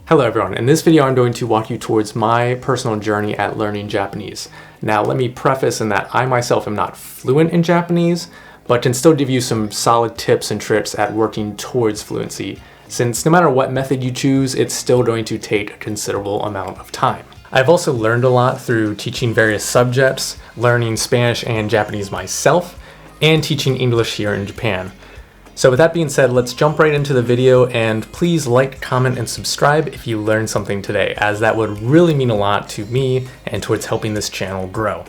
Hello everyone, in this video I'm going to walk you towards my personal journey at learning Japanese. Now let me preface in that I myself am not fluent in Japanese, but can still give you some solid tips and tricks at working towards fluency, since no matter what method you choose, it's still going to take a considerable amount of time. I've also learned a lot through teaching various subjects, learning Spanish and Japanese myself, and teaching English here in Japan. So with that being said, let's jump right into the video, and please like, comment, and subscribe if you learned something today, as that would really mean a lot to me and towards helping this channel grow.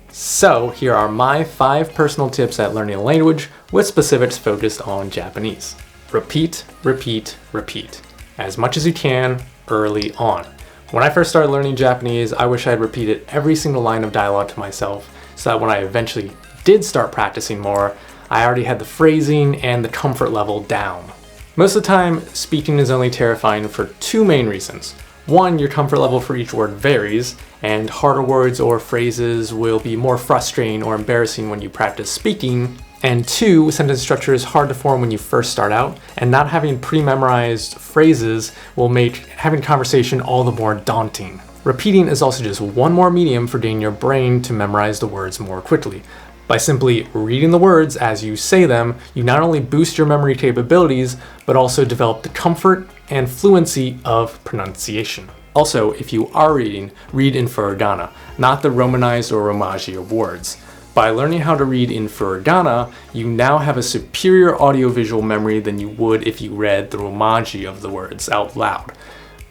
So here are my 5 personal tips at learning a language with specifics focused on Japanese. Repeat, repeat, repeat. As much as you can early on. When I first started learning Japanese, I wish I had repeated every single line of dialogue to myself so that when I eventually did start practicing more, I already had the phrasing and the comfort level down. Most of the time, speaking is only terrifying for 2 main reasons. 1, your comfort level for each word varies, and harder words or phrases will be more frustrating or embarrassing when you practice speaking. And 2, sentence structure is hard to form when you first start out, and not having pre-memorized phrases will make having conversation all the more daunting. Repeating is also just one more medium for getting your brain to memorize the words more quickly. By simply reading the words as you say them, you not only boost your memory capabilities, but also develop the comfort and fluency of pronunciation. Also, if you are reading, read in furigana, not the romanized or romaji of words. By learning how to read in furigana, you now have a superior audiovisual memory than you would if you read the romaji of the words out loud.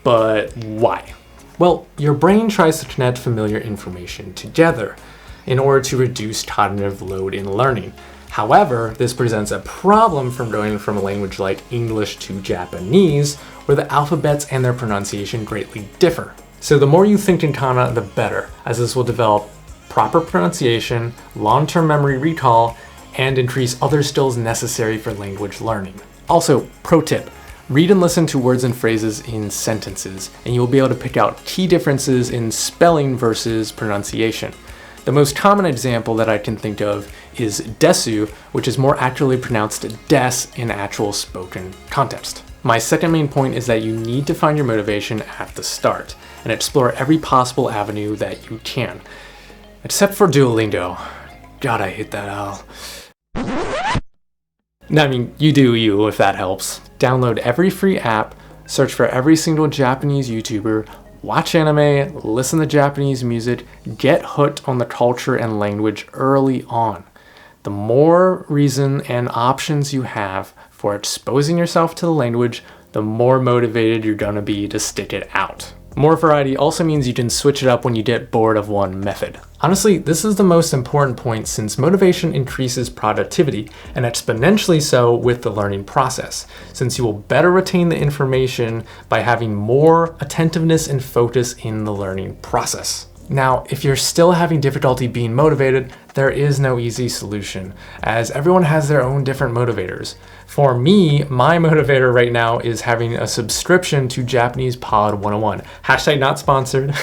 But why? Well, your brain tries to connect familiar information together in order to reduce cognitive load in learning. However, this presents a problem from going from a language like English to Japanese, where the alphabets and their pronunciation greatly differ. So the more you think in kana, the better, as this will develop proper pronunciation, long-term memory recall, and increase other skills necessary for language learning. Also, pro tip, read and listen to words and phrases in sentences, and you'll be able to pick out key differences in spelling versus pronunciation. The most common example that I can think of is desu, which is more accurately pronounced des in actual spoken context. My second main point is that you need to find your motivation at the start and explore every possible avenue that you can. Except for Duolingo. God, I hate that owl. No, I mean, you do you if that helps. Download every free app, search for every single Japanese YouTuber, watch anime, listen to Japanese music, get hooked on the culture and language early on. The more reason and options you have for exposing yourself to the language, the more motivated you're gonna be to stick it out. More variety also means you can switch it up when you get bored of one method. Honestly, this is the most important point since motivation increases productivity, and exponentially so with the learning process, since you will better retain the information by having more attentiveness and focus in the learning process. Now, if you're still having difficulty being motivated, there is no easy solution, as everyone has their own different motivators. For me, my motivator right now is having a subscription to Japanese Pod 101. Hashtag not sponsored.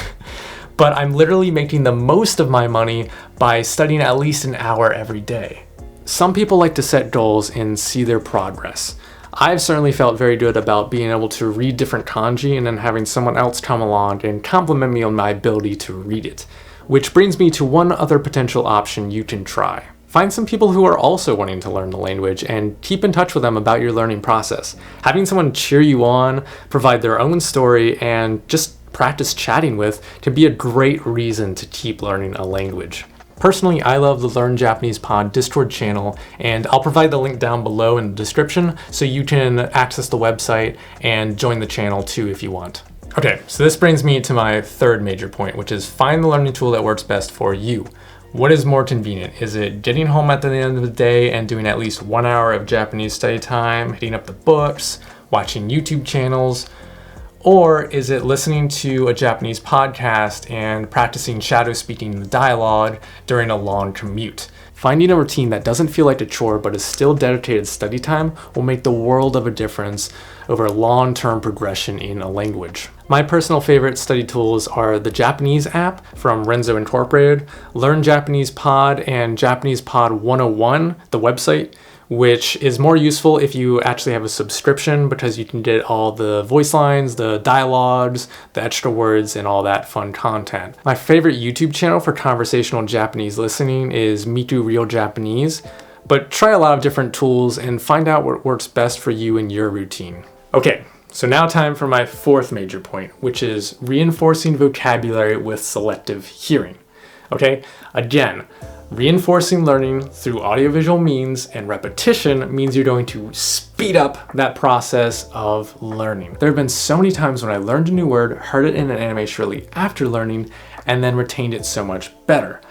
But I'm literally making the most of my money by studying at least an hour every day. Some people like to set goals and see their progress. I've certainly felt very good about being able to read different kanji and then having someone else come along and compliment me on my ability to read it. Which brings me to one other potential option you can try. Find some people who are also wanting to learn the language and keep in touch with them about your learning process. Having someone cheer you on, provide their own story, and just practice chatting with can be a great reason to keep learning a language. Personally, I love the Learn Japanese Pod Discord channel, and I'll provide the link down below in the description so you can access the website and join the channel too if you want. Okay, so this brings me to my third major point, which is find the learning tool that works best for you. What is more convenient? Is it getting home at the end of the day and doing at least 1 hour of Japanese study time, hitting up the books, watching YouTube channels? Or is it listening to a Japanese podcast and practicing shadow speaking the dialogue during a long commute? Finding a routine that doesn't feel like a chore but is still dedicated study time will make the world of a difference over long-term progression in a language. My personal favorite study tools are the Japanese app from Renzo Incorporated, Learn Japanese Pod, and Japanese Pod 101, the website, which is more useful if you actually have a subscription because you can get all the voice lines, the dialogues, the extra words, and all that fun content. My favorite YouTube channel for conversational Japanese listening is Miku Real Japanese, but try a lot of different tools and find out what works best for you in your routine. Okay, so now time for my fourth major point, which is reinforcing vocabulary with selective hearing. Okay, again, reinforcing learning through audiovisual means and repetition means you're going to speed up that process of learning. There have been so many times when I learned a new word, heard it in an anime shortly after learning, and then retained it so much better.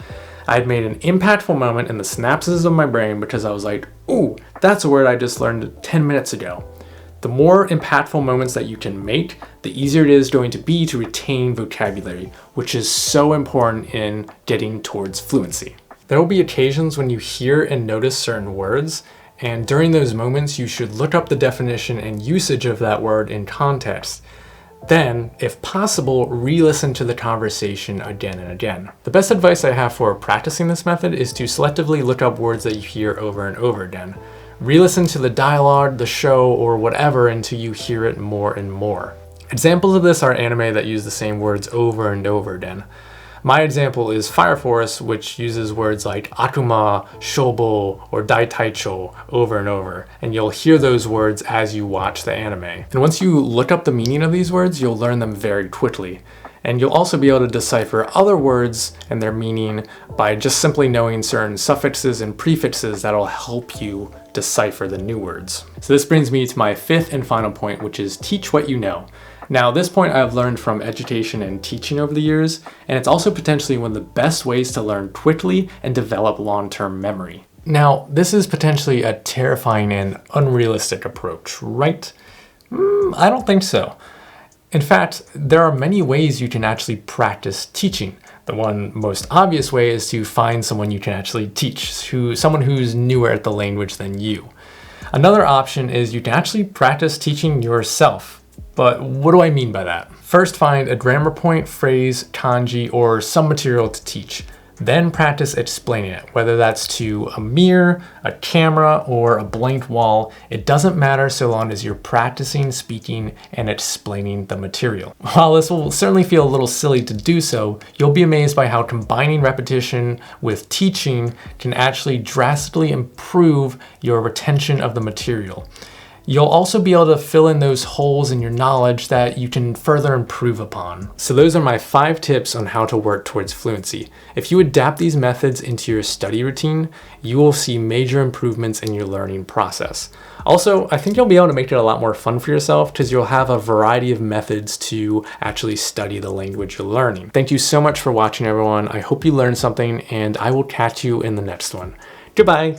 I had made an impactful moment in the synapses of my brain because I was like, ooh, that's a word I just learned 10 minutes ago. The more impactful moments that you can make, the easier it is going to be to retain vocabulary, which is so important in getting towards fluency. There will be occasions when you hear and notice certain words, and during those moments you should look up the definition and usage of that word in context. Then, if possible, re-listen to the conversation again and again. The best advice I have for practicing this method is to selectively look up words that you hear over and over again. Re-listen to the dialogue, the show, or whatever until you hear it more and more. Examples of this are anime that use the same words over and over again. My example is Fire Force, which uses words like akuma, shobo, or daitaicho over and over, and you'll hear those words as you watch the anime. And once you look up the meaning of these words, you'll learn them very quickly. And you'll also be able to decipher other words and their meaning by just simply knowing certain suffixes and prefixes that'll help you decipher the new words. So this brings me to my fifth and final point, which is teach what you know. Now, this point I've learned from education and teaching over the years, and it's also potentially one of the best ways to learn quickly and develop long-term memory. Now, this is potentially a terrifying and unrealistic approach, right? I don't think so. In fact, there are many ways you can actually practice teaching. The one most obvious way is to find someone you can actually teach, someone who's newer at the language than you. Another option is you can actually practice teaching yourself. But what do I mean by that? First, find a grammar point, phrase, kanji, or some material to teach. Then practice explaining it, whether that's to a mirror, a camera, or a blank wall. It doesn't matter so long as you're practicing speaking and explaining the material. While this will certainly feel a little silly to do so, you'll be amazed by how combining repetition with teaching can actually drastically improve your retention of the material. You'll also be able to fill in those holes in your knowledge that you can further improve upon. So those are my 5 tips on how to work towards fluency. If you adapt these methods into your study routine, you will see major improvements in your learning process. Also, I think you'll be able to make it a lot more fun for yourself because you'll have a variety of methods to actually study the language you're learning. Thank you so much for watching, everyone. I hope you learned something, and I will catch you in the next one. Goodbye.